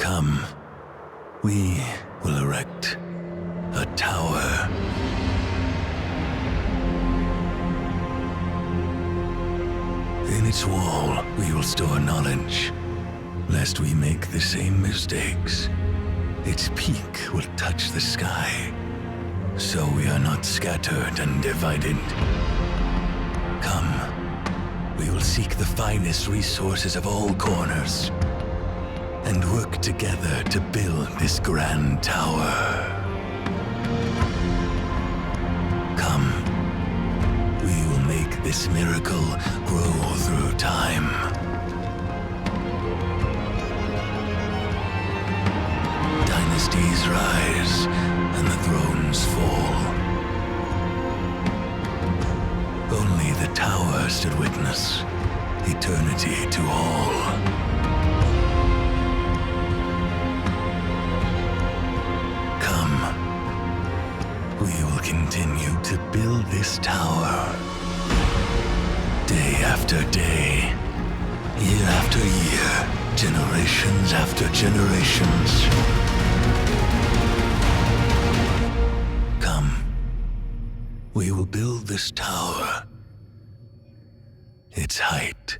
Come, we will erect a tower. In its wall, we will store knowledge, lest we make the same mistakes. Its peak will touch the sky, so we are not scattered and divided. Come, we will seek the finest resources of all corners, and work together to build this grand tower. Come, we will make this miracle grow through time. Dynasties rise and the thrones fall. Only the tower stood witness, eternity to all. Come, we will continue to build this tower. Day after day, year after year, generations after generations. Come, we will build this tower. Its height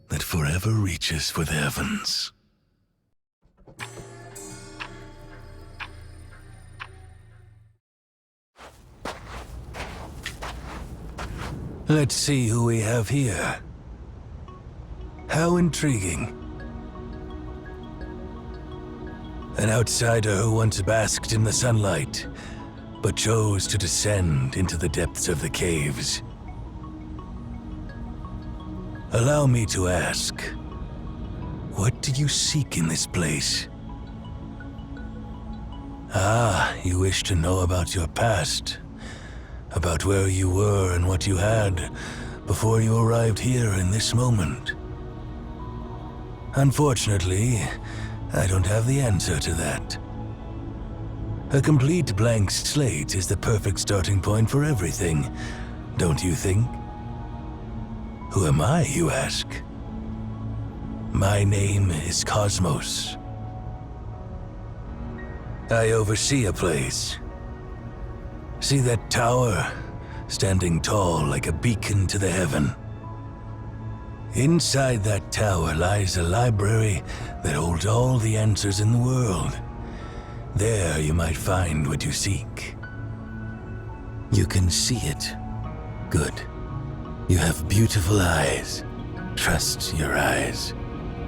that forever reaches for the heavens. Let's see who we have here. How intriguing. An outsider who once basked in the sunlight, but chose to descend into the depths of the caves. Allow me to ask, what do you seek in this place? Ah, you wish to know about your past, about where you were and what you had before you arrived here in this moment. Unfortunately, I don't have the answer to that. A complete blank slate is the perfect starting point for everything, don't you think? Who am I, you ask? My name is Cosmos. I oversee a place. See that tower, standing tall like a beacon to the heaven? Inside that tower lies a library that holds all the answers in the world. There you might find what you seek. You can see it. Good. You have beautiful eyes. Trust your eyes,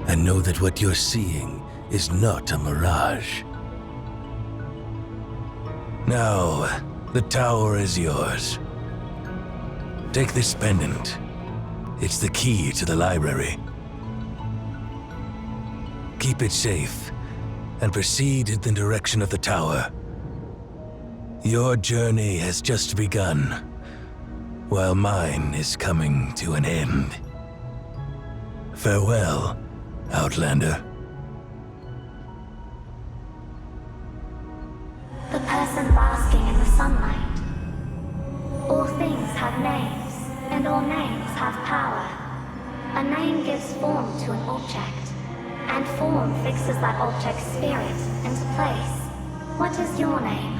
and know that what you're seeing is not a mirage. Now, the tower is yours. Take this pendant. It's the key to the library. Keep it safe, and proceed in the direction of the tower. Your journey has just begun, while mine is coming to an end. Farewell, Outlander. The person basking in the sunlight. All things have names, and all names have power. A name gives form to an object, and form fixes that object's spirit into place. What is your name?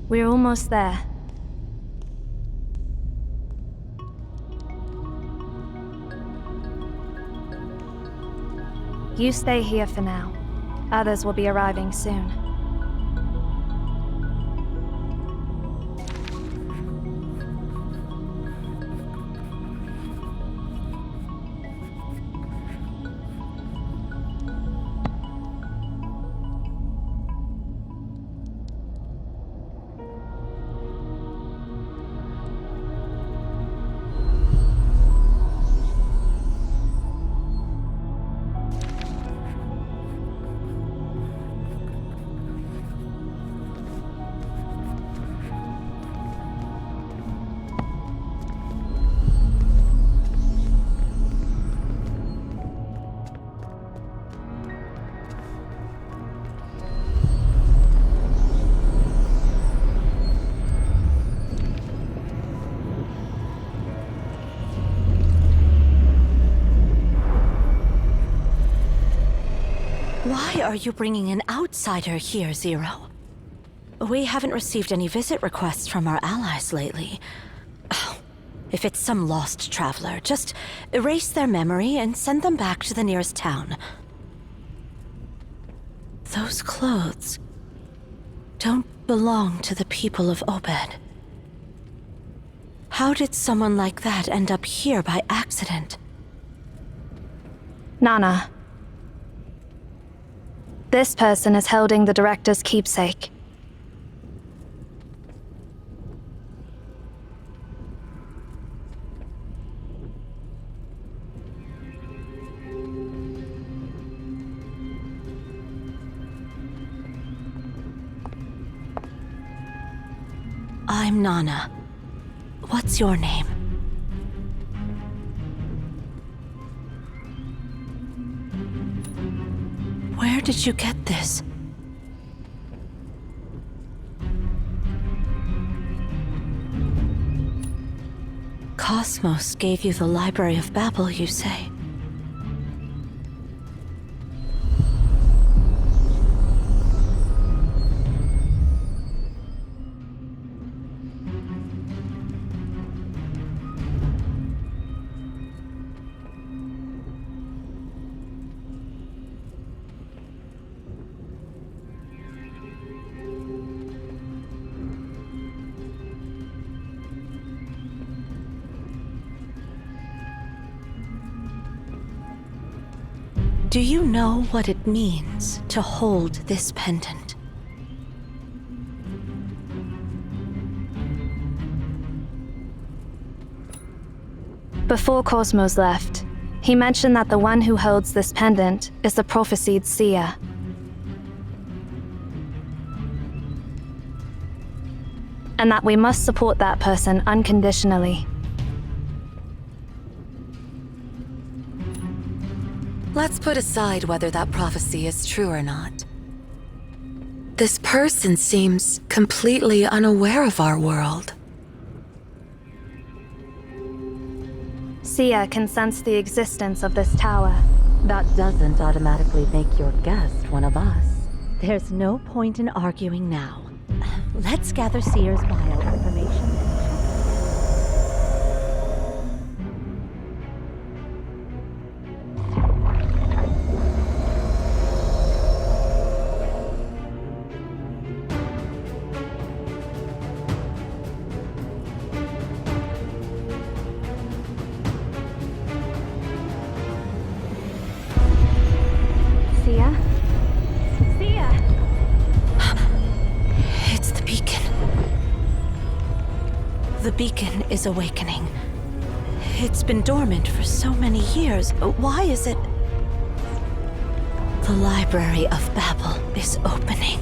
We're almost there. You stay here for now. Others will be arriving soon. are you bringing an outsider here, Zero? We haven't received any visit requests from our allies lately. Oh, if it's some lost traveler, just erase their memory and send them back to the nearest town. Those clothes don't belong to the people of Obed. How did someone like that end up here by accident? Nana. This person is holding the director's keepsake. I'm Nana. What's your name? Where did you get this? Cosmos gave you the Library of Babel, you say? Do you know what it means to hold this pendant? Before Cosmos left, he mentioned that the one who holds this pendant is the prophesied seer. And that we must support that person unconditionally. Let's put aside whether that prophecy is true or not. This person seems completely unaware of our world. Seer can sense the existence of this tower. That doesn't automatically make your guest one of us. There's no point in arguing now. Let's gather Seer's bio information. The beacon is awakening. It's been dormant for so many years. Why is it? The Library of Babel is opening.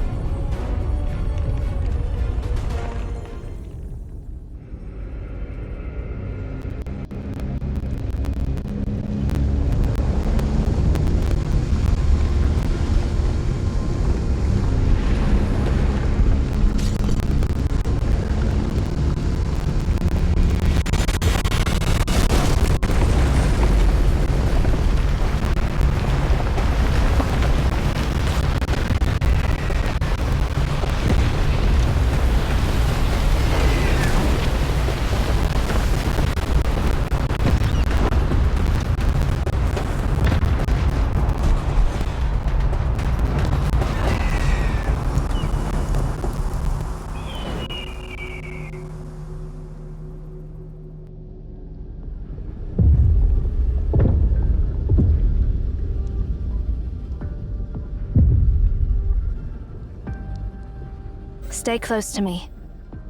Stay close to me.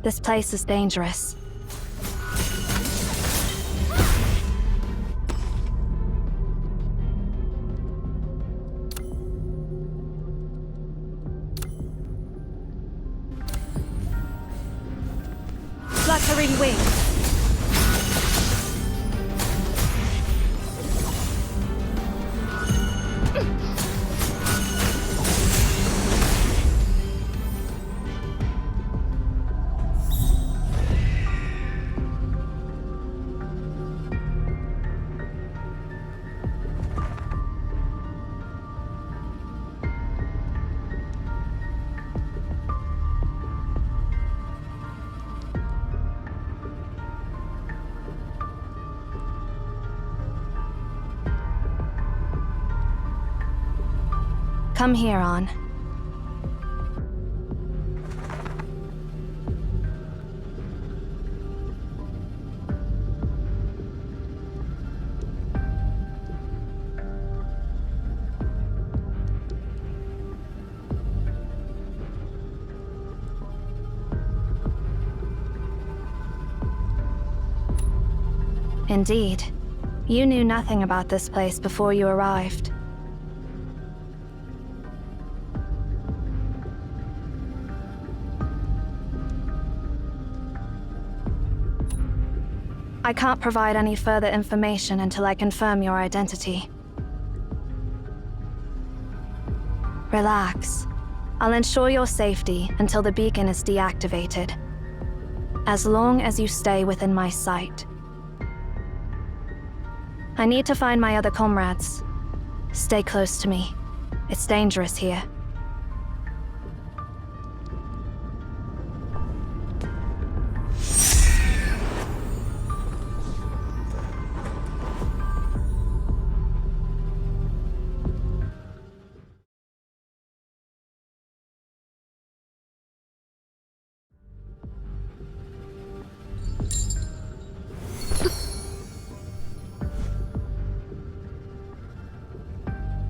This place is dangerous. Fluttering wings. Come here, On. Indeed. You knew nothing about this place before you arrived. I can't provide any further information until I confirm your identity. Relax. I'll ensure your safety until the beacon is deactivated. As long as you stay within my sight. I need to find my other comrades. Stay close to me. It's dangerous here.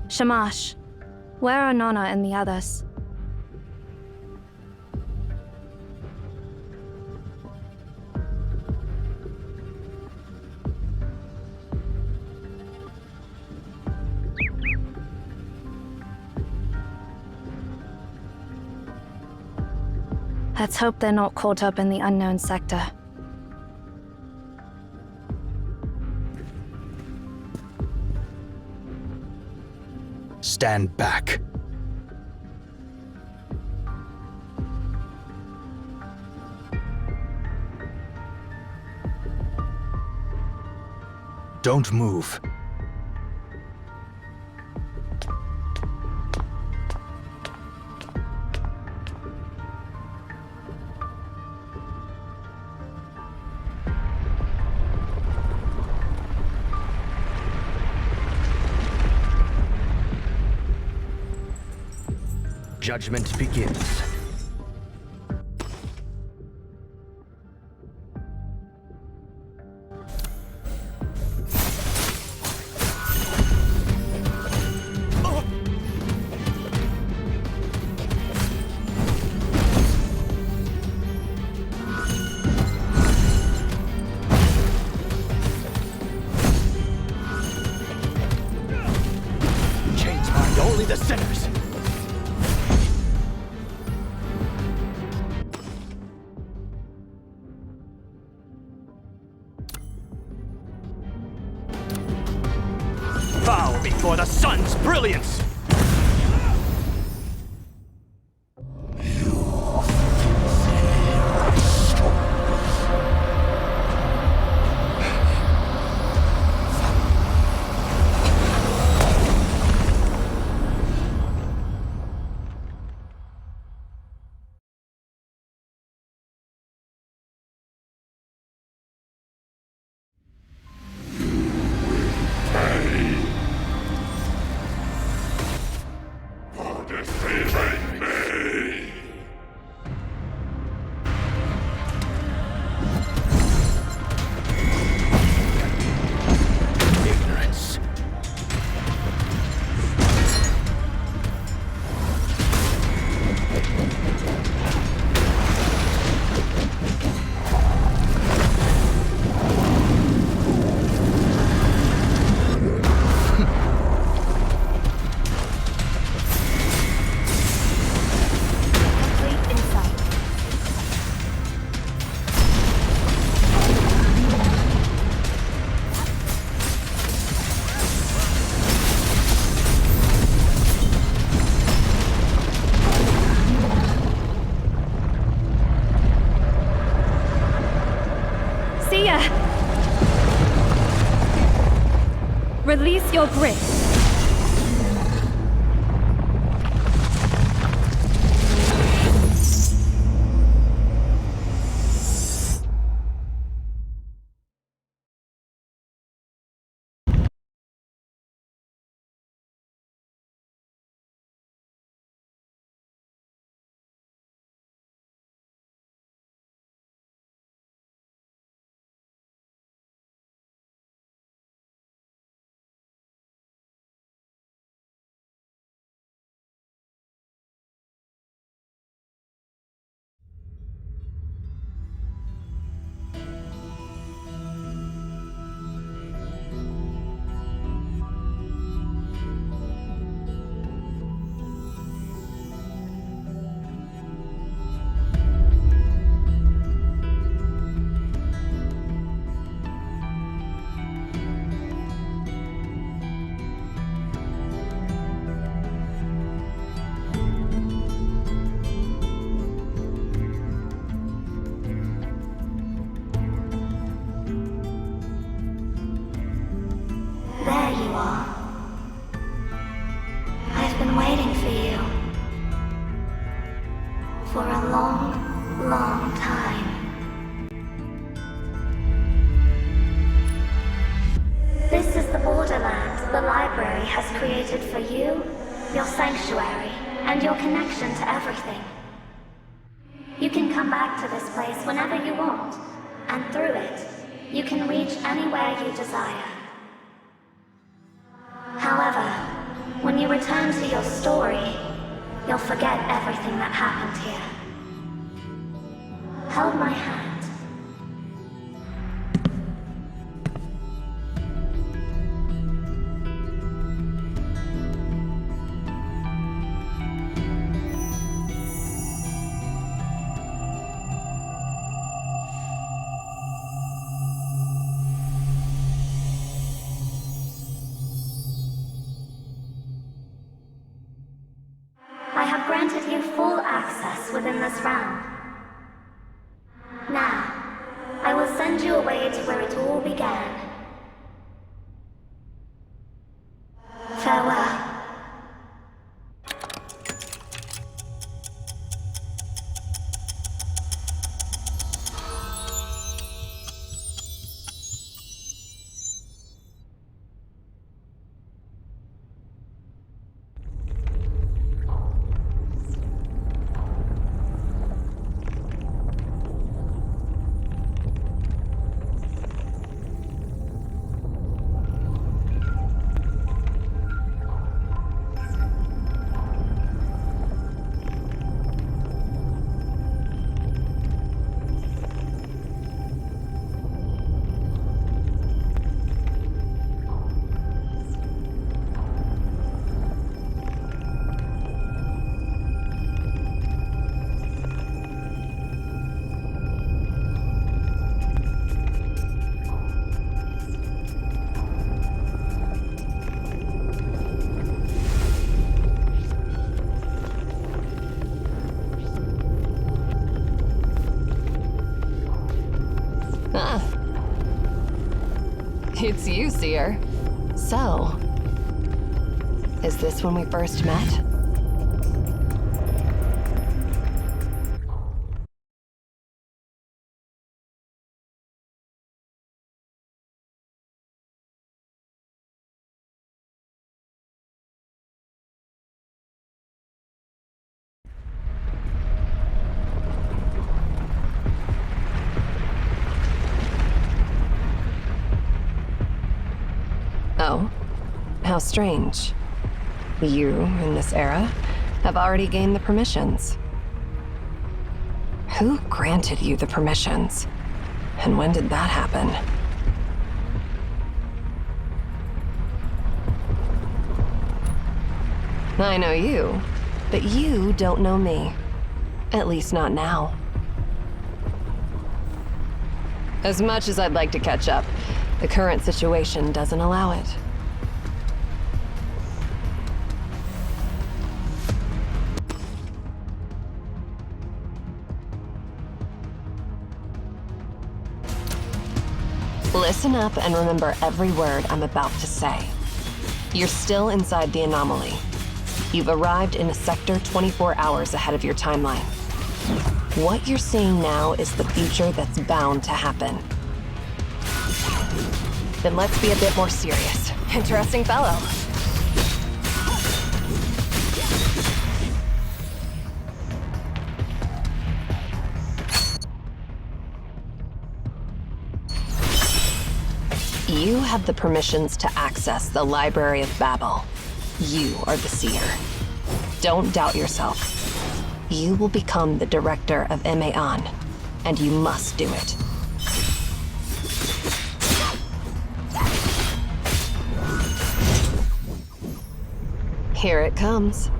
Shamash, where are Nonna and the others? Let's hope they're not caught up in the unknown sector. Stand back. Don't move. Judgment begins. Chains bind only the sinners. Bow before the sun's brilliance! Ignorance. See ya! Release your grip. long, long time. This is the borderland the library has created for you, your sanctuary, and your connection to everything. You can come back to this place whenever you want, and through it, you can reach anywhere you desire. However, when you return to your story, you'll forget everything that happened here. Hold my hand. I have granted you full access within this realm. Now, I will send you away to where it all began. Farewell. It's you, Seer. So, is this when we first met? Oh, how strange. You, in this era, have already gained the permissions. Who granted you the permissions? And when did that happen? I know you, but you don't know me. At least not now. As much as I'd like to catch up, the current situation doesn't allow it. Listen up and remember every word I'm about to say. You're still inside the anomaly. You've arrived in a sector 24 hours ahead of your timeline. What you're seeing now is the future that's bound to happen. Then let's be a bit more serious. Interesting fellow. You have the permissions to access the Library of Babel. You are the Seer. Don't doubt yourself. You will become the director of Emeon, and you must do it. Here it comes.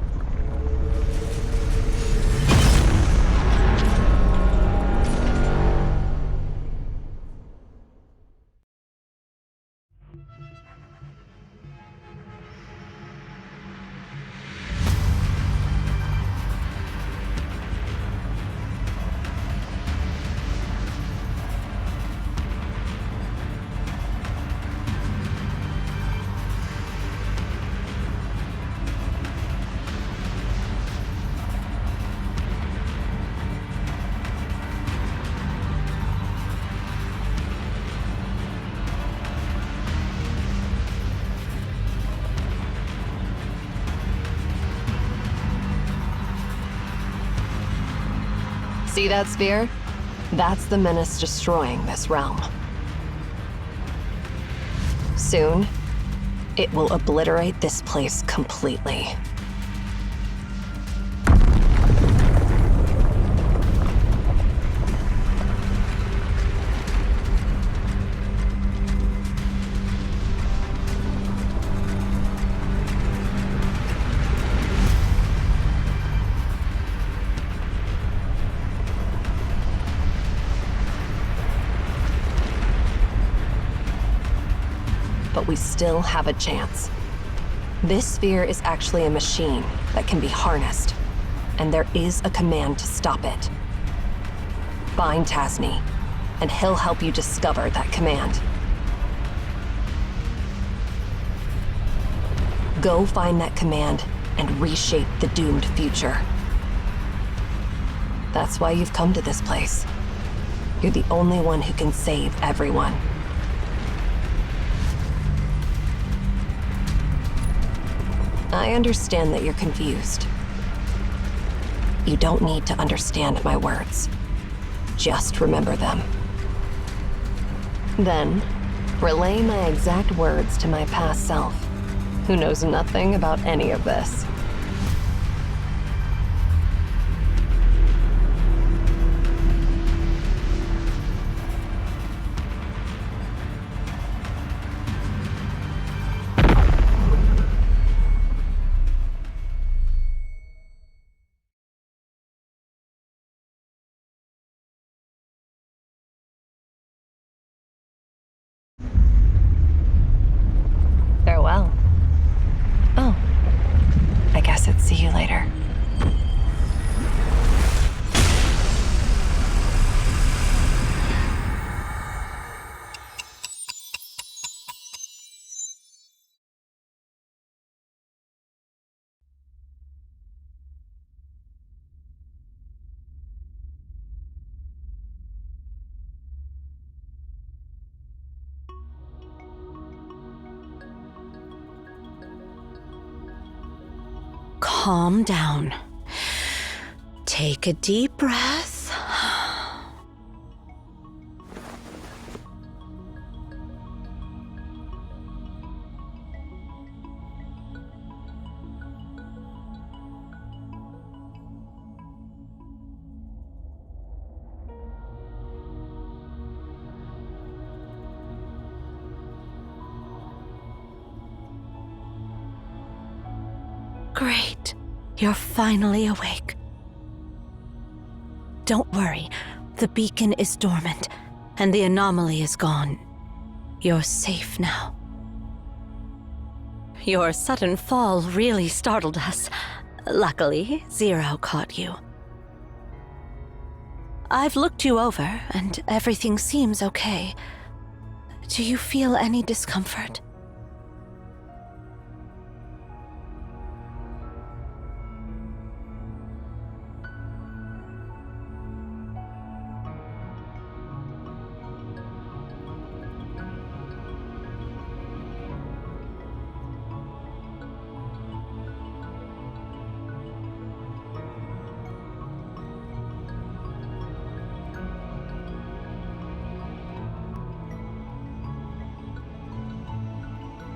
See that sphere? That's the menace destroying this realm. Soon, it will obliterate this place completely. But we still have a chance. This sphere is actually a machine that can be harnessed, and there is a command to stop it. Find Tasni, and he'll help you discover that command. Go find that command and reshape the doomed future. That's why you've come to this place. You're the only one who can save everyone. I understand that you're confused. You don't need to understand my words. Just remember them. Then, relay my exact words to my past self, who knows nothing about any of this. Farewell. Oh, I guess I'd see you later. Calm down. Take a deep breath. Great. You're finally awake. Don't worry. The beacon is dormant, and the anomaly is gone. You're safe now. Your sudden fall really startled us. Luckily, Zero caught you. I've looked you over, and everything seems okay. Do you feel any discomfort?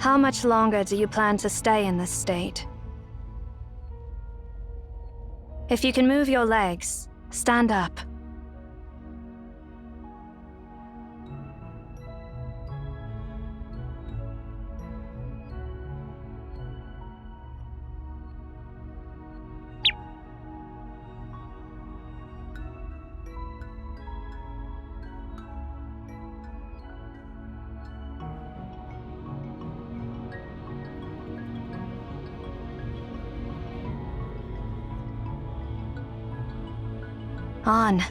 How much longer do you plan to stay in this state? If you can move your legs, stand up. On.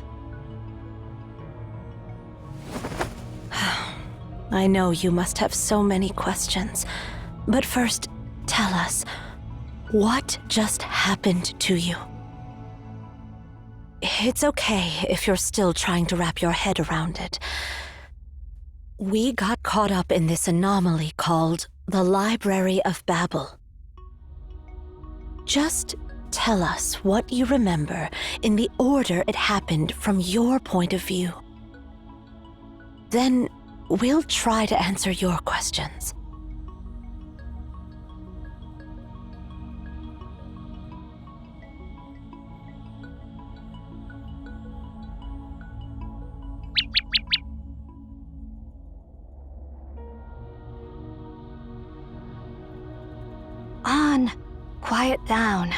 I know you must have so many questions, but first, tell us, what just happened to you? It's okay if you're still trying to wrap your head around it. We got caught up in this anomaly called the Library of Babel. Just tell us what you remember in the order it happened from your point of view. Then we'll try to answer your questions. An, quiet down.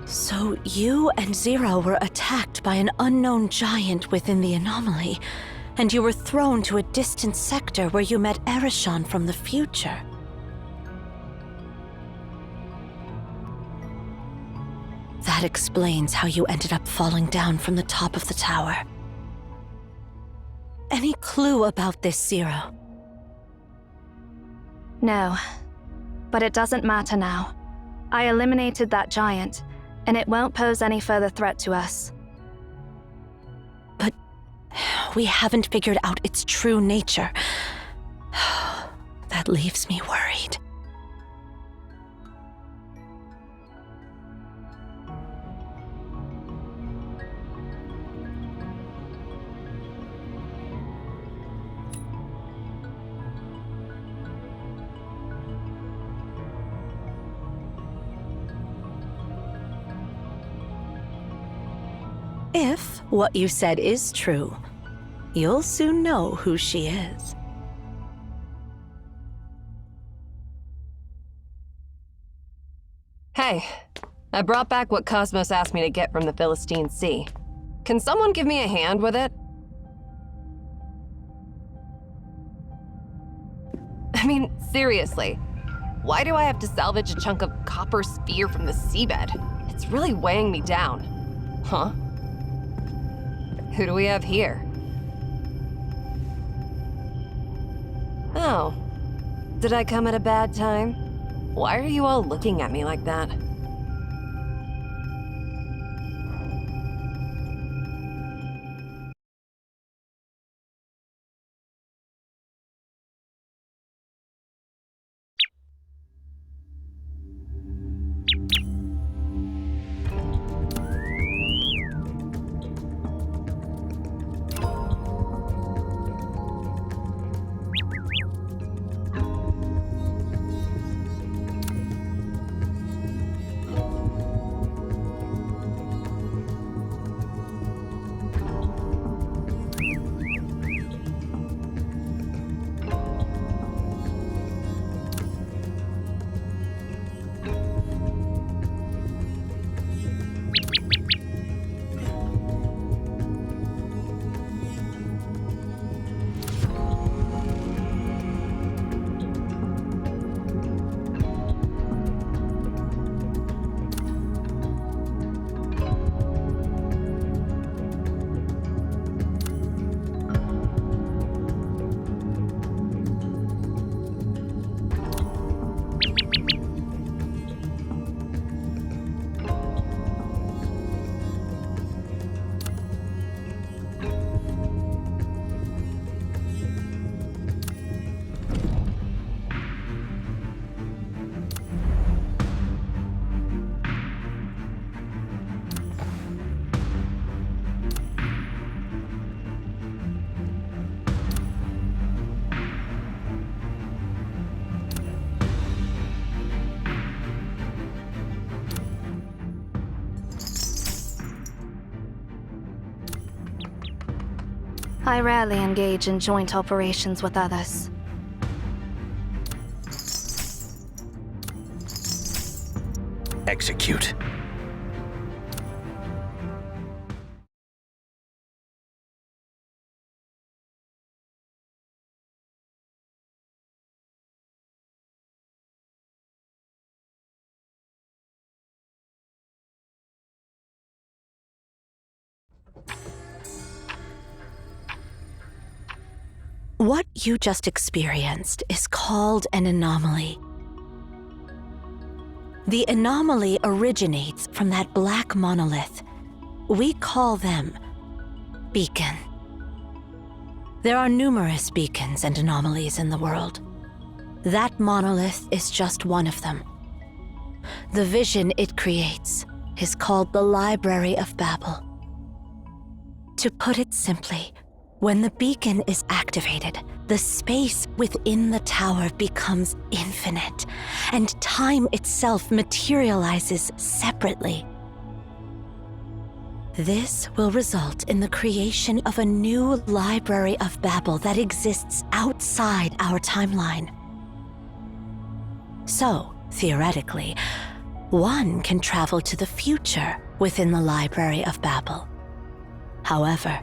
So you and Zero were attacked by an unknown giant within the anomaly, and you were thrown to a distant sector where you met Erishon from the future. That explains how you ended up falling down from the top of the tower. Any clue about this, Zero? No, but it doesn't matter now. I eliminated that giant, and it won't pose any further threat to us. But we haven't figured out its true nature. That leaves me worried. If what you said is true, you'll soon know who she is. Hey, I brought back what Cosmos asked me to get from the Philistine Sea. Can someone give me a hand with it? I mean, seriously, why do I have to salvage a chunk of copper sphere from the seabed? It's really weighing me down. Huh? Who do we have here? Oh. Did I come at a bad time? Why are you all looking at me like that? I rarely engage in joint operations with others. Execute. What you just experienced is called an anomaly. The anomaly originates from that black monolith. We call them beacon. There are numerous beacons and anomalies in the world. That monolith is just one of them. The vision it creates is called the Library of Babel. To put it simply, when the beacon is activated, the space within the tower becomes infinite, and time itself materializes separately. This will result in the creation of a new Library of Babel that exists outside our timeline. So, theoretically, one can travel to the future within the Library of Babel. However,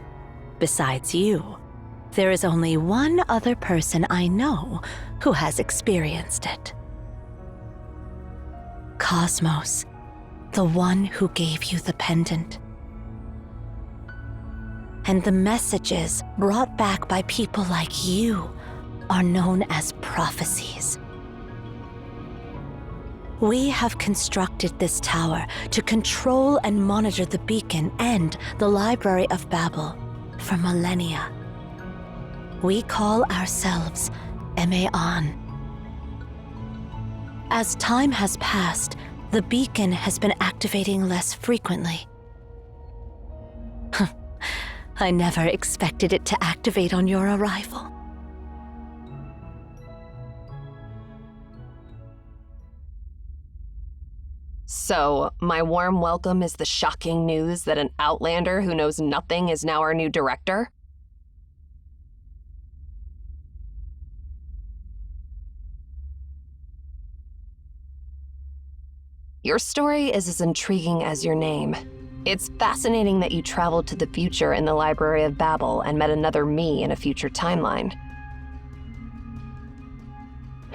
besides you, there is only one other person I know who has experienced it. Cosmos, the one who gave you the pendant. And the messages brought back by people like you are known as prophecies. We have constructed this tower to control and monitor the beacon and the Library of Babel for millennia. We call ourselves Emeon. As time has passed, the beacon has been activating less frequently. I never expected it to activate on your arrival. So, my warm welcome is the shocking news that an outlander who knows nothing is now our new director? Your story is as intriguing as your name. It's fascinating that you traveled to the future in the Library of Babel and met another me in a future timeline.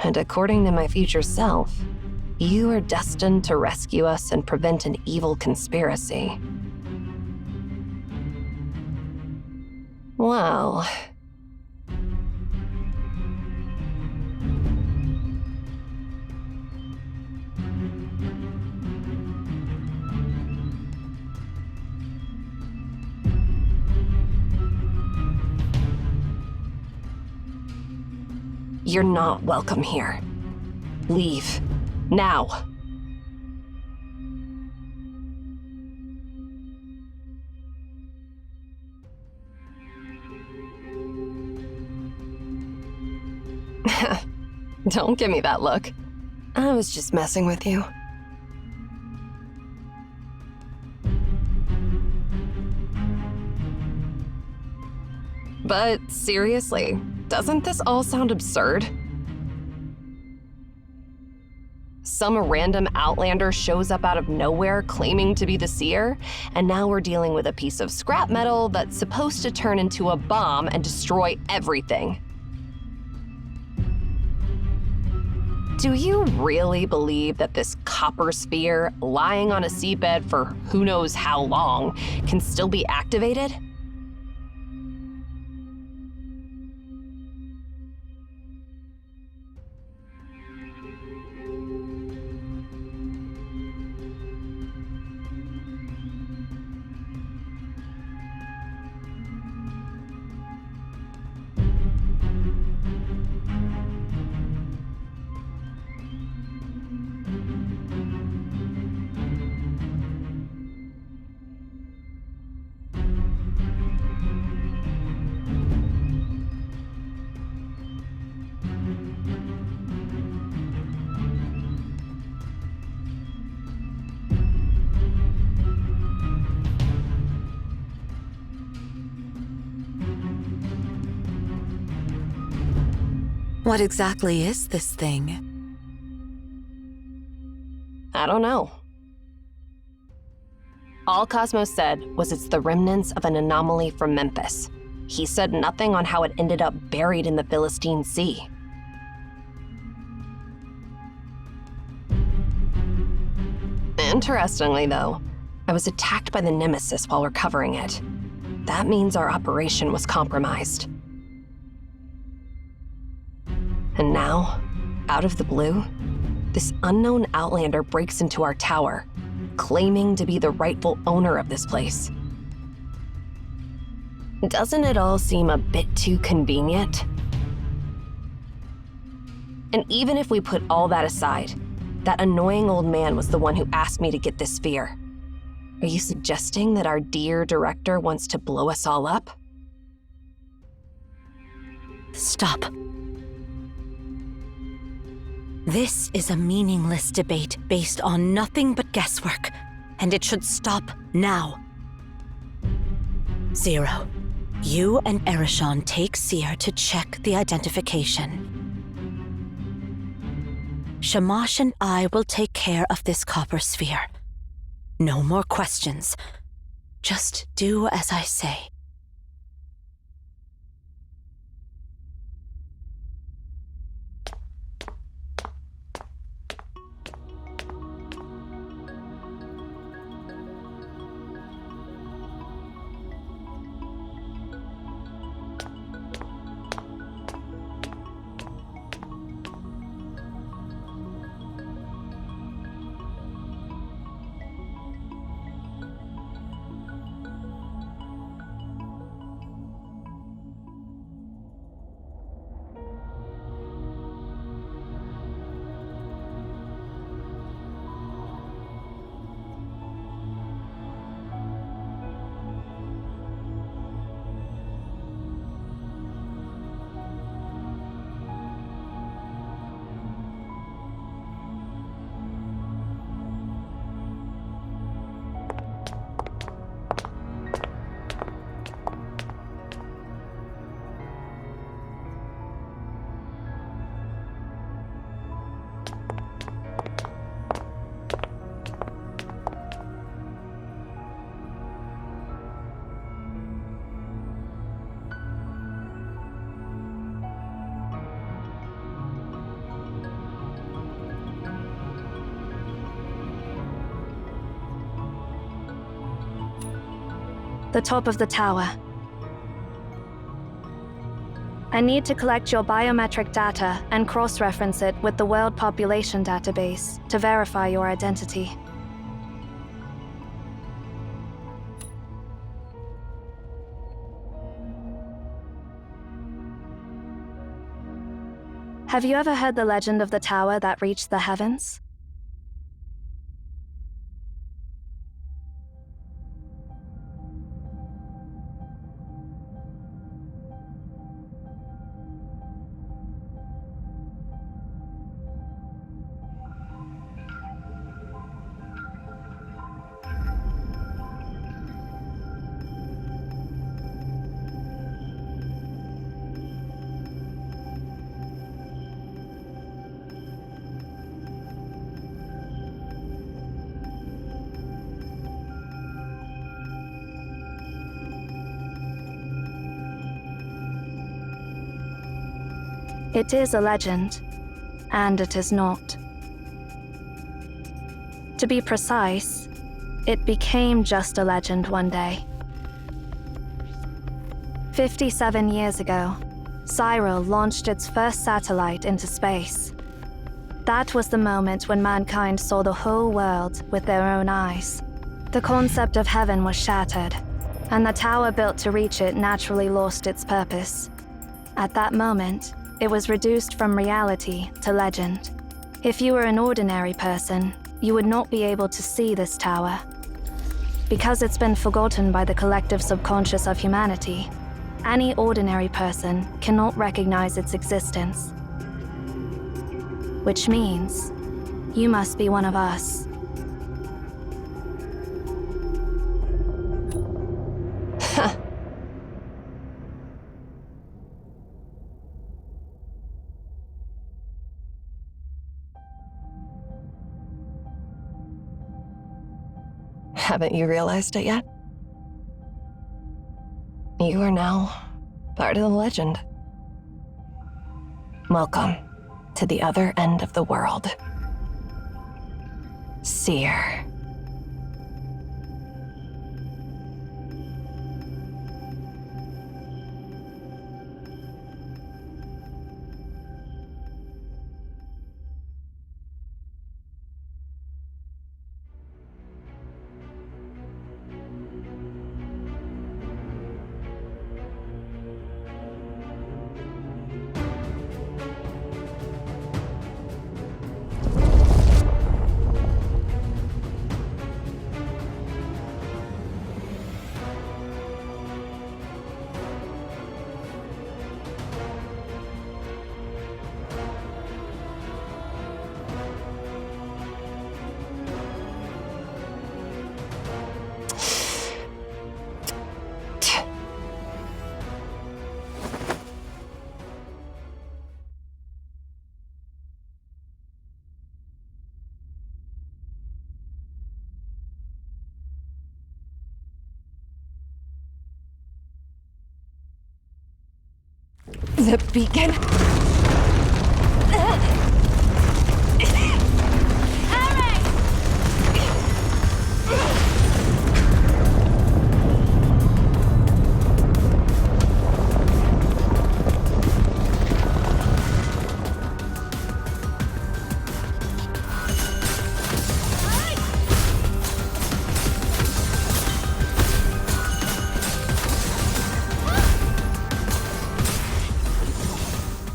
And according to my future self, you are destined to rescue us and prevent an evil conspiracy. Well... You're not welcome here. Leave. Now. Don't give me that look. I was just messing with you. But seriously, doesn't this all sound absurd? Some random outlander shows up out of nowhere claiming to be the seer, and now we're dealing with a piece of scrap metal that's supposed to turn into a bomb and destroy everything. Do you really believe that this copper sphere, lying on a seabed for who knows how long, can still be activated? What exactly is this thing? I don't know. All Cosmos said was it's the remnants of an anomaly from Memphis. He said nothing on how it ended up buried in the Philistine Sea. Interestingly, though, I was attacked by the Nemesis while recovering it. That means our operation was compromised. And now, out of the blue, this unknown outlander breaks into our tower, claiming to be the rightful owner of this place. Doesn't it all seem a bit too convenient? And even if we put all that aside, that annoying old man was the one who asked me to get this sphere. Are you suggesting that our dear director wants to blow us all up? Stop. This is a meaningless debate based on nothing but guesswork, and it should stop now. Zero, you and Erishon take Seer to check the identification. Shamash and I will take care of this copper sphere. No more questions. Just do as I say. The top of the tower. I need to collect your biometric data and cross-reference it with the World Population Database to verify your identity. Have you ever heard the legend of the tower that reached the heavens? It is a legend, and it is not. To be precise, it became just a legend one day. 57 years ago, Cyril launched its first satellite into space. That was the moment when mankind saw the whole world with their own eyes. The concept of heaven was shattered, and the tower built to reach it naturally lost its purpose. At that moment, it was reduced from reality to legend. If you were an ordinary person, you would not be able to see this tower. Because it's been forgotten by the collective subconscious of humanity, any ordinary person cannot recognize its existence. Which means, you must be one of us. Haven't you realized it yet? You are now part of the legend. Welcome to the other end of the world. Seer. The beacon?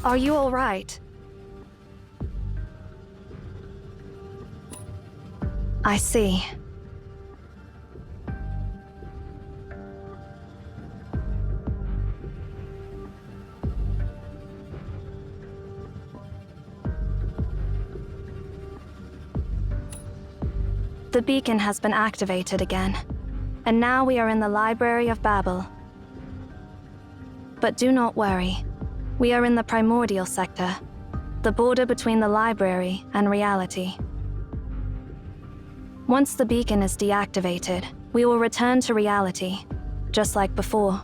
Are you all right? I see. The beacon has been activated again, and now we are in the Library of Babel. But do not worry. We are in the primordial sector, the border between the library and reality. Once the beacon is deactivated, we will return to reality, just like before.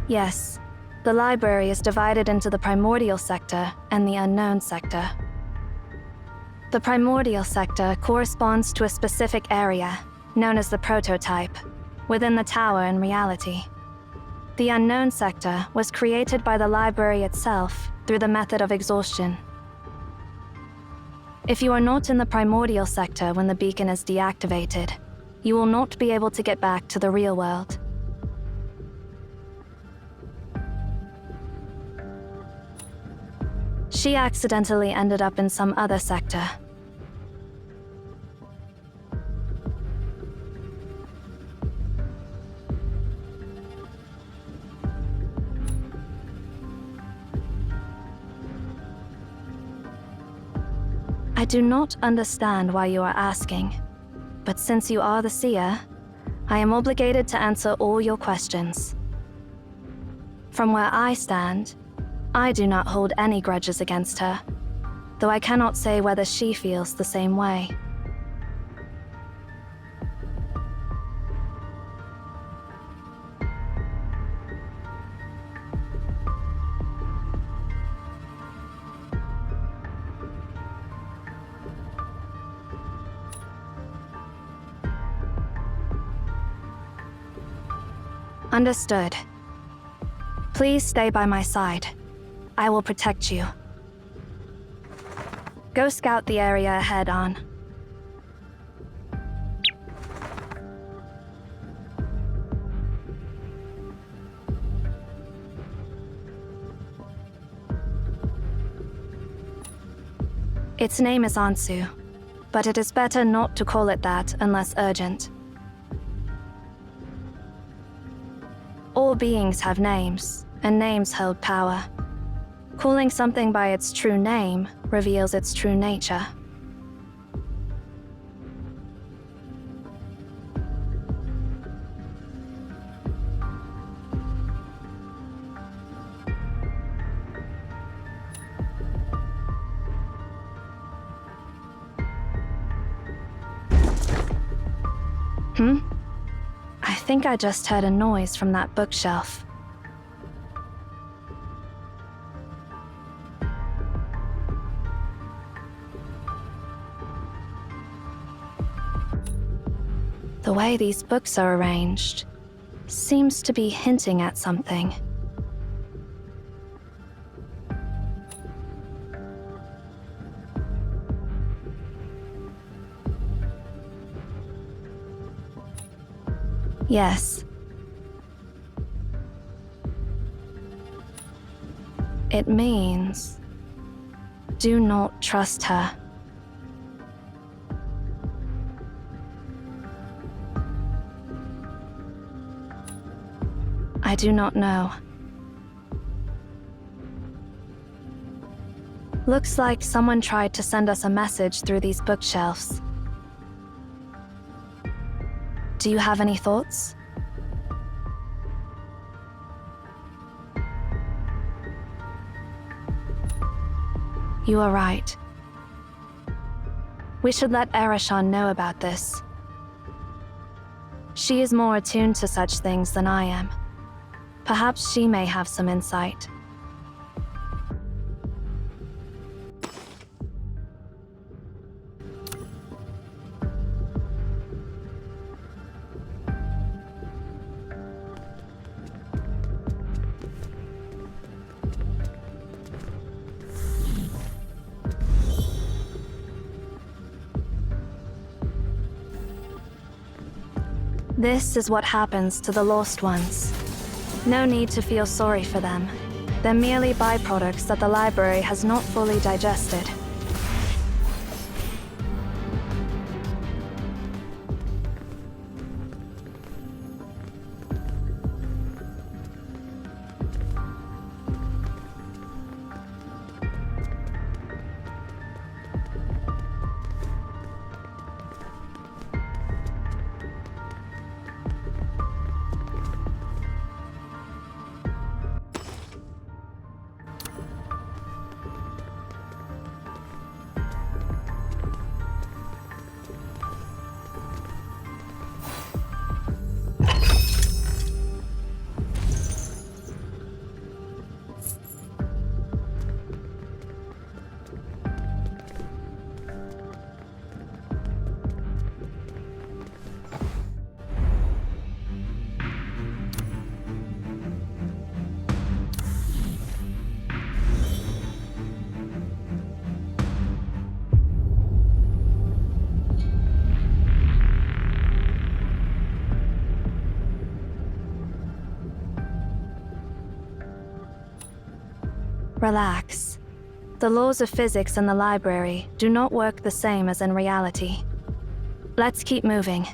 Yes, the library is divided into the primordial sector and the unknown sector. The primordial sector corresponds to a specific area, known as the prototype, within the tower in reality. The unknown sector was created by the library itself through the method of exhaustion. If you are not in the primordial sector when the beacon is deactivated, you will not be able to get back to the real world. She accidentally ended up in some other sector. I do not understand why you are asking, but since you are the seer, I am obligated to answer all your questions. From where I stand, I do not hold any grudges against her, though I cannot say whether she feels the same way. Understood. Please stay by my side. I will protect you. Go scout the area ahead on. Its name is Ansu, but it is better not to call it that unless urgent. All beings have names, and names hold power. Calling something by its true name reveals its true nature. I think I just heard a noise from that bookshelf. The way these books are arranged seems to be hinting at something. Yes. It means, do not trust her. I do not know. Looks like someone tried to send us a message through these bookshelves. Do you have any thoughts? You are right. We should let Ereshkigal know about this. She is more attuned to such things than I am. Perhaps she may have some insight. This is what happens to the lost ones. No need to feel sorry for them. They're merely byproducts that the library has not fully digested. Relax. The laws of physics in the library do not work the same as in reality. Let's keep moving.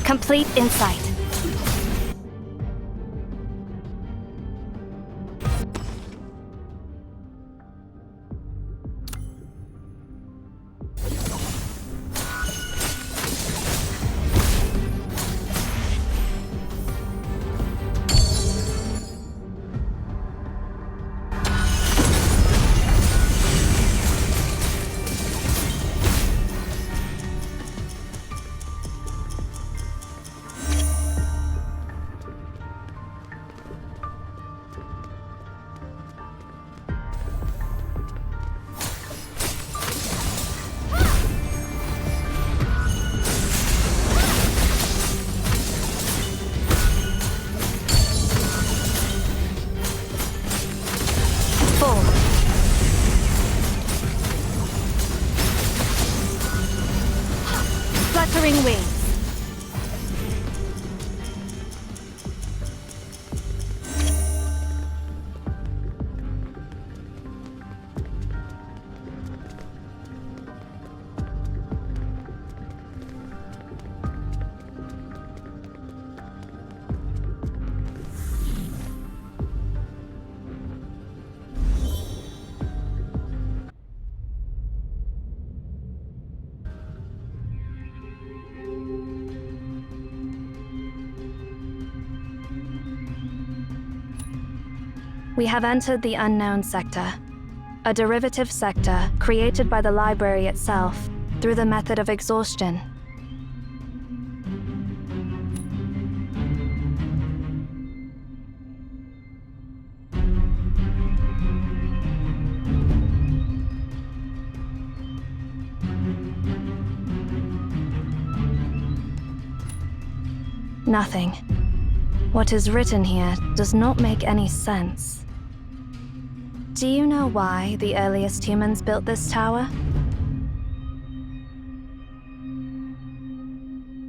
Complete insight. Fluttering wings. We have entered the unknown sector, a derivative sector created by the library itself through the method of exhaustion. Nothing. What is written here does not make any sense. Do you know why the earliest humans built this tower?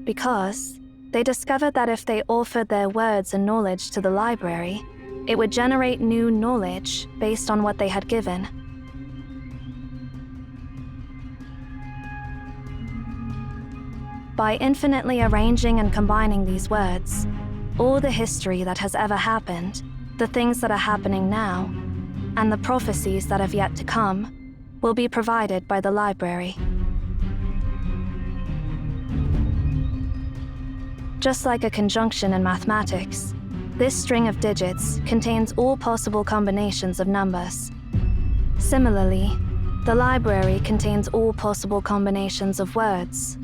Because they discovered that if they offered their words and knowledge to the library, it would generate new knowledge based on what they had given. By infinitely arranging and combining these words, all the history that has ever happened, the things that are happening now, and the prophecies that have yet to come, will be provided by the library. Just like a conjunction in mathematics, this string of digits contains all possible combinations of numbers. Similarly, The library contains all possible combinations of words.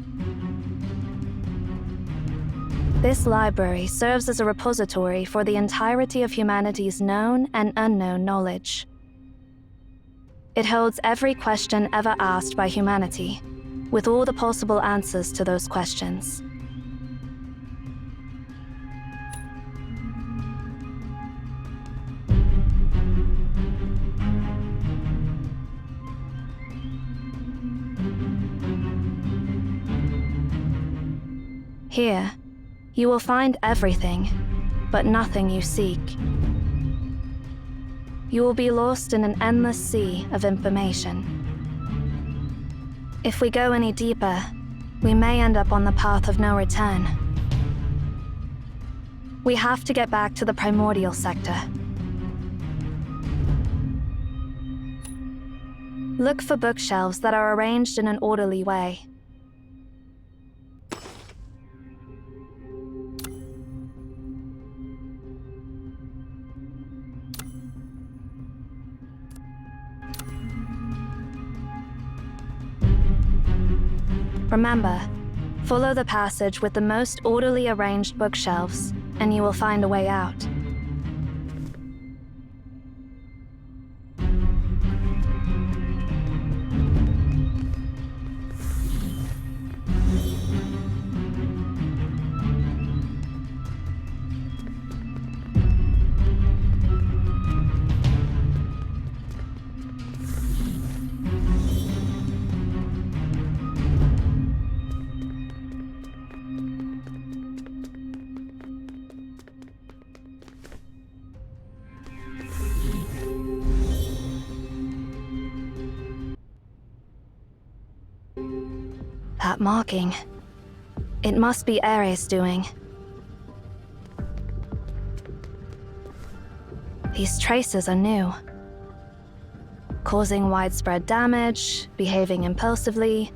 This library serves as a repository for the entirety of humanity's known and unknown knowledge. It holds every question ever asked by humanity, with all the possible answers to those questions. Here, you will find everything, but nothing you seek. You will be lost in an endless sea of information. If we go any deeper, we may end up on the path of no return. We have to get back to the primordial sector. Look for bookshelves that are arranged in an orderly way. Remember, follow the passage with the most orderly arranged bookshelves, and you will find a way out. That marking. It must be Ares' doing. These traces are new. Causing widespread damage, behaving impulsively,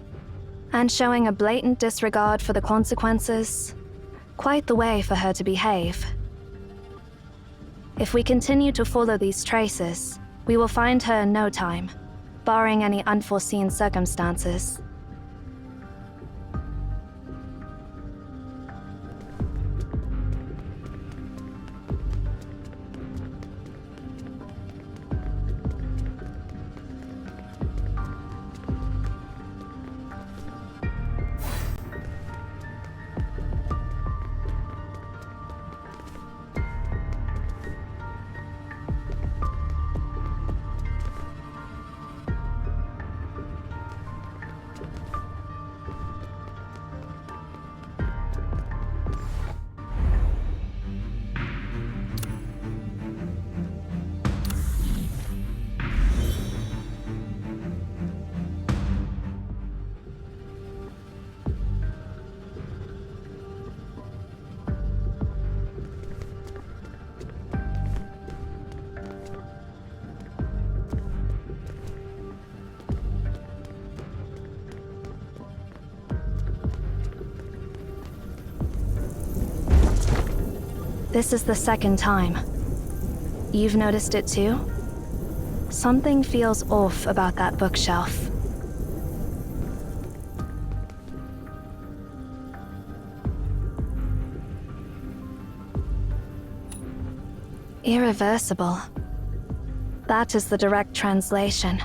and showing a blatant disregard for the consequences. Quite the way for her to behave. If we continue to follow these traces, we will find her in no time, barring any unforeseen circumstances. This is the second time. You've noticed it too? Something feels off about that bookshelf. Irreversible. That is the direct translation.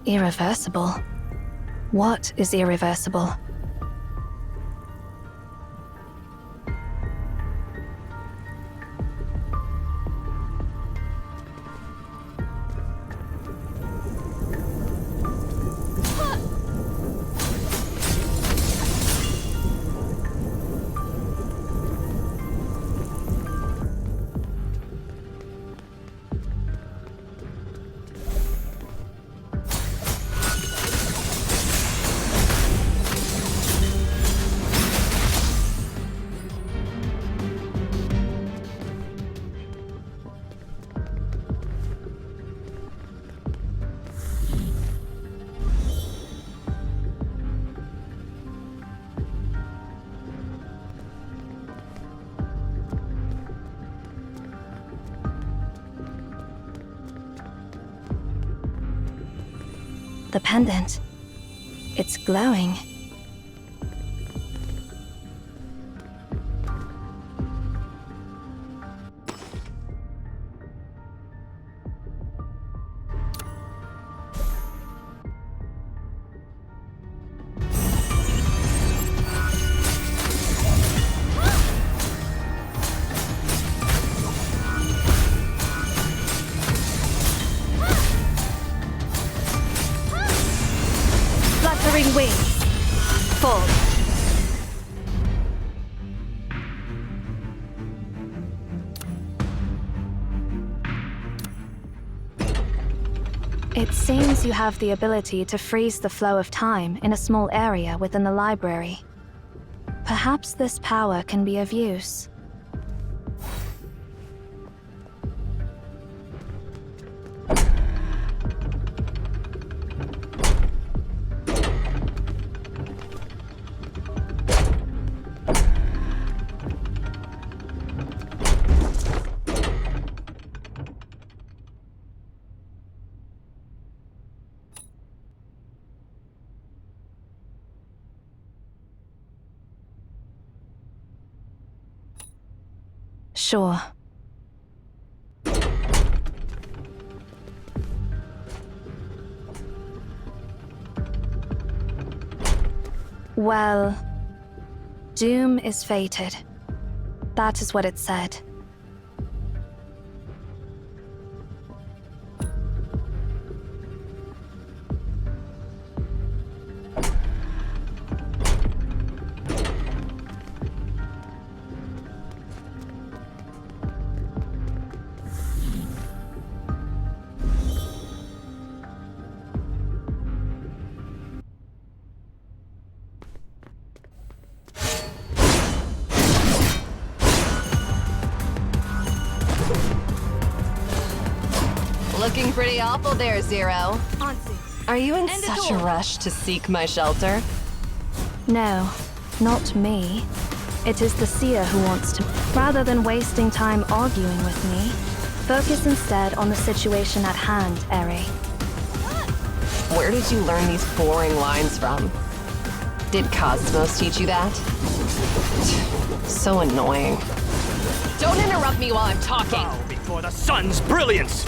Irreversible? What is irreversible? The pendant. It's glowing. Fluttering wings. Fall. It seems you have the ability to freeze the flow of time in a small area within the library. Perhaps this power can be of use. Sure. Well, doom is fated. That is what it said. Looking pretty awful there, Zero. Are you in such a rush to seek my shelter? No, not me. It is the seer who wants to. Rather than wasting time arguing with me, focus instead on the situation at hand, Eri. Where did you learn these boring lines from? Did Cosmos teach you that? So annoying. Don't interrupt me while I'm talking! Bow before the sun's brilliance!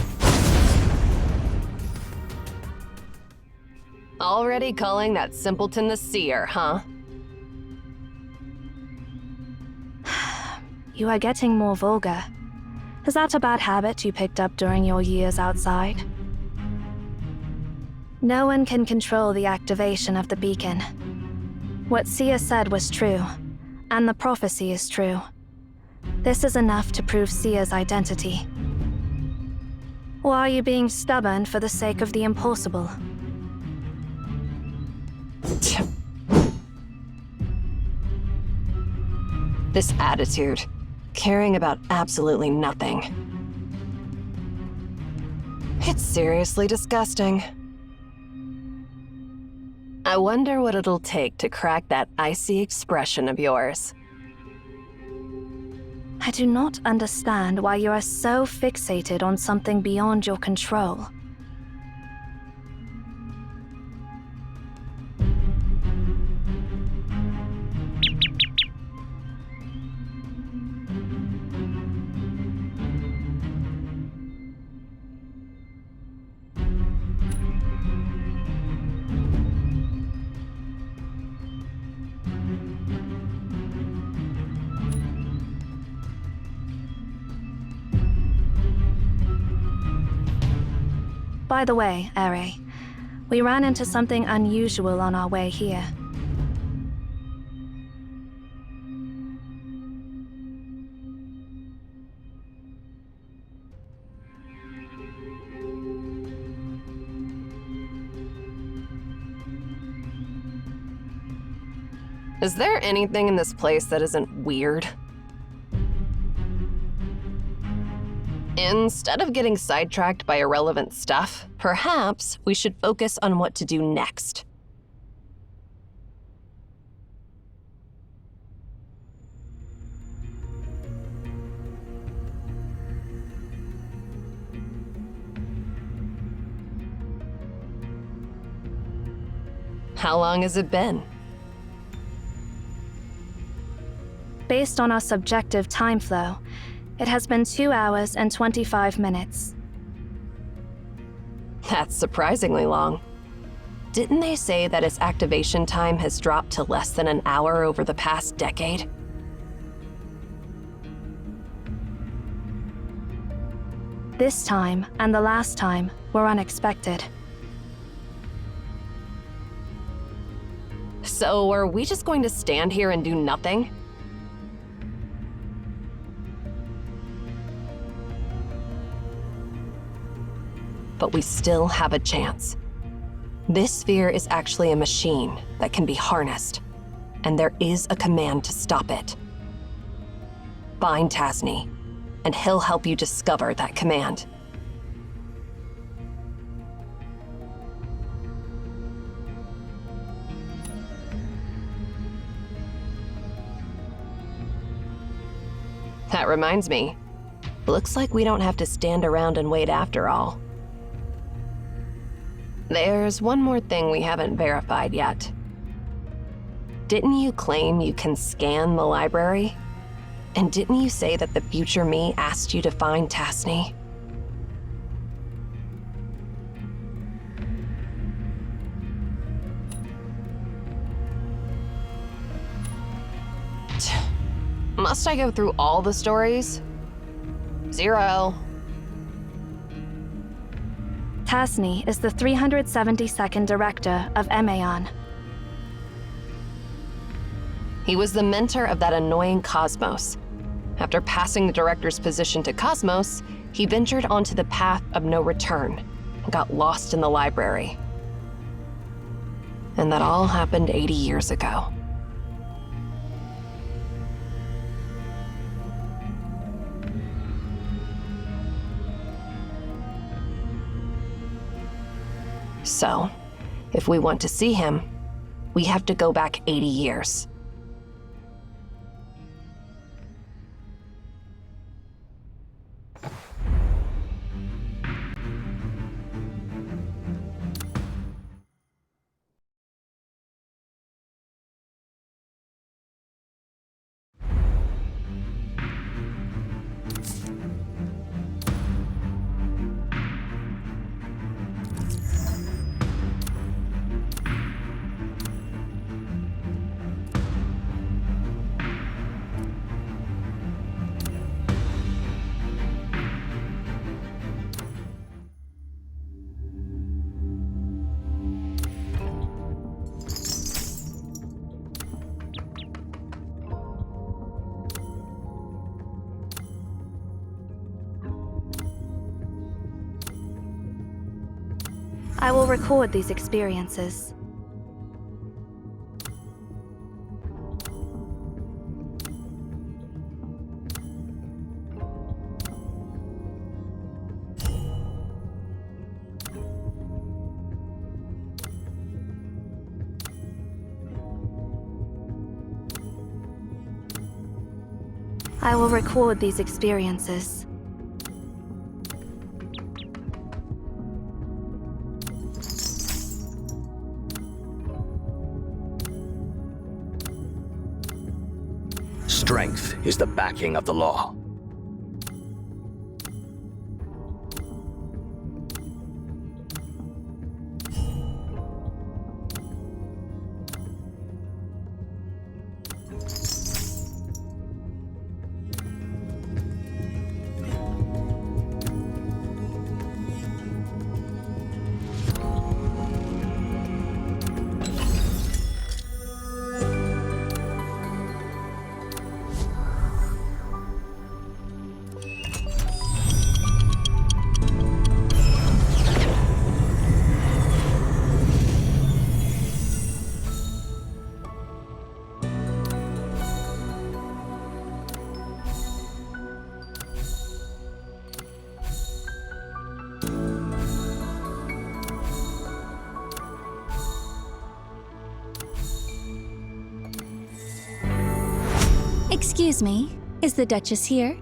Already calling that simpleton the seer, huh? You are getting more vulgar. Is that a bad habit you picked up during your years outside? No one can control the activation of the beacon. What Sia said was true, and the prophecy is true. This is enough to prove Sia's identity. Or are you being stubborn for the sake of the impossible? This attitude, caring about absolutely nothing. It's seriously disgusting. I wonder what it'll take to crack that icy expression of yours. I do not understand why you are so fixated on something beyond your control. By the way, Eri, we ran into something unusual on our way here. Is there anything in this place that isn't weird? Instead of getting sidetracked by irrelevant stuff, perhaps we should focus on what to do next. How long has it been? Based on our subjective time flow, it has been 2 hours and 25 minutes. That's surprisingly long. Didn't they say that its activation time has dropped to less than an hour over the past decade? This time and the last time were unexpected. So are we just going to stand here and do nothing? But we still have a chance. This sphere is actually a machine that can be harnessed, and there is a command to stop it. Find Tasni, and he'll help you discover that command. That reminds me. Looks like we don't have to stand around and wait after all. There's one more thing we haven't verified yet. Didn't you claim you can scan the library? And didn't you say that the future me asked you to find Tasni? Must I go through all the stories? Zero. Tasni is the 372nd director of Emaon. He was the mentor of that annoying Cosmos. After passing the director's position to Cosmos, he ventured onto the path of no return and got lost in the library. And that all happened 80 years ago. So, if we want to see him, we have to go back 80 years. I will record these experiences. I will record these experiences. Strength is the backing of the law. Excuse me, is the Duchess here?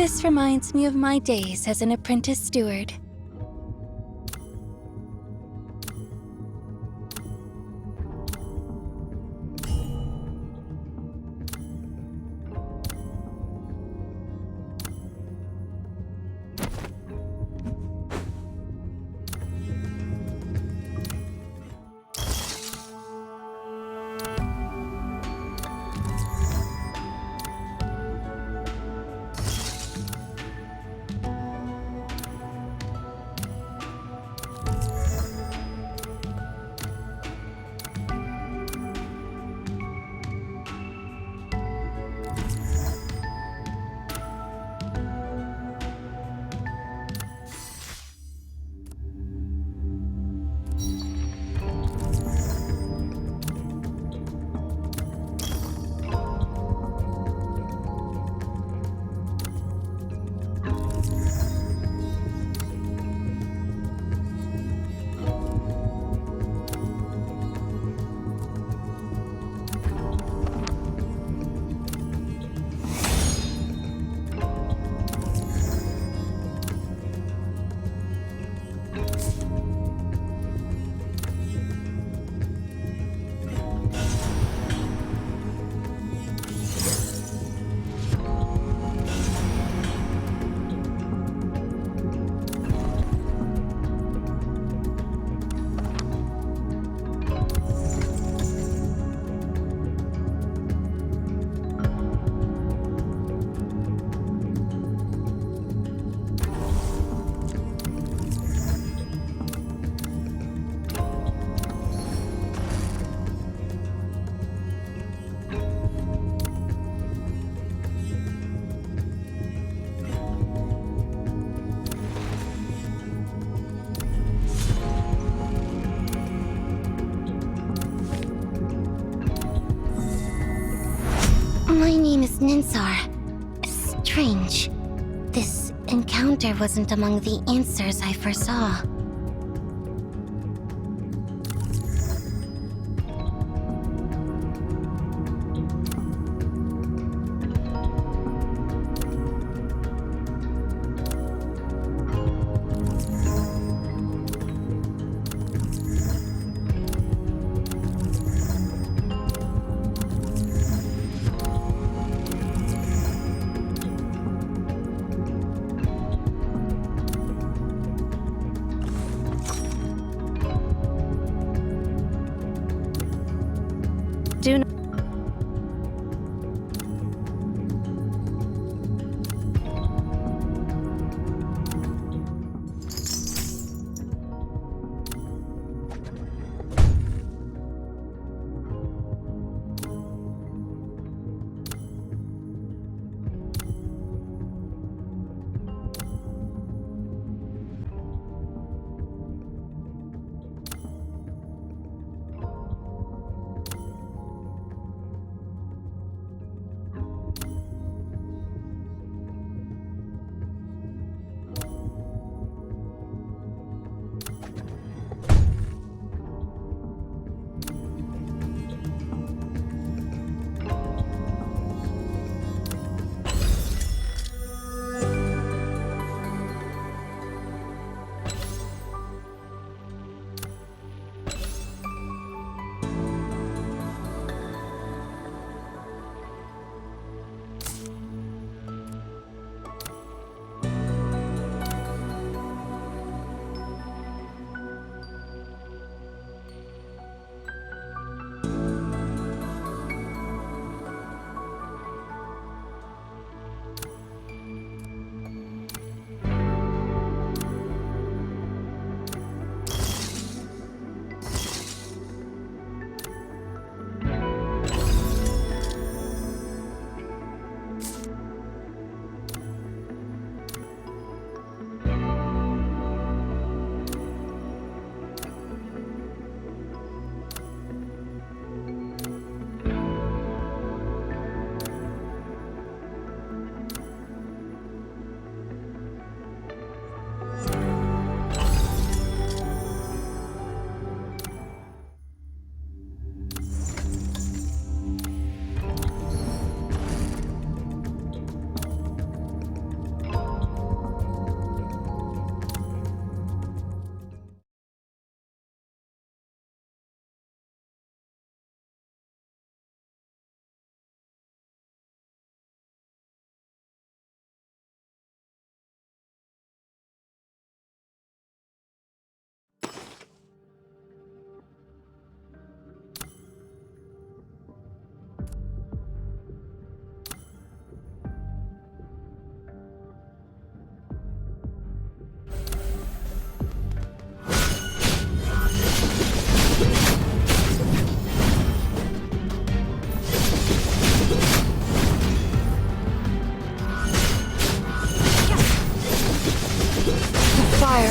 This reminds me of my days as an apprentice steward. My name is Ninsar. Strange. This encounter wasn't among the answers I foresaw.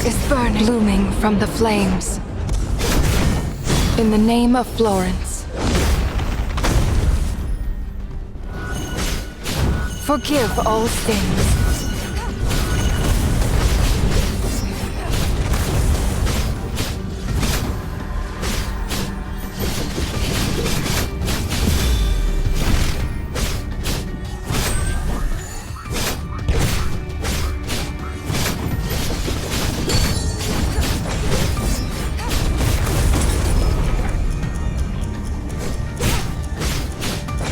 is burning, blooming from the flames. In the name of Florence, forgive all sins.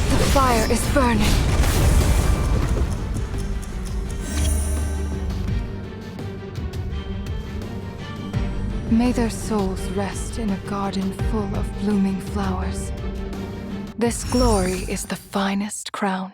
The fire is burning. May their souls rest in a garden full of blooming flowers. This glory is the finest crown.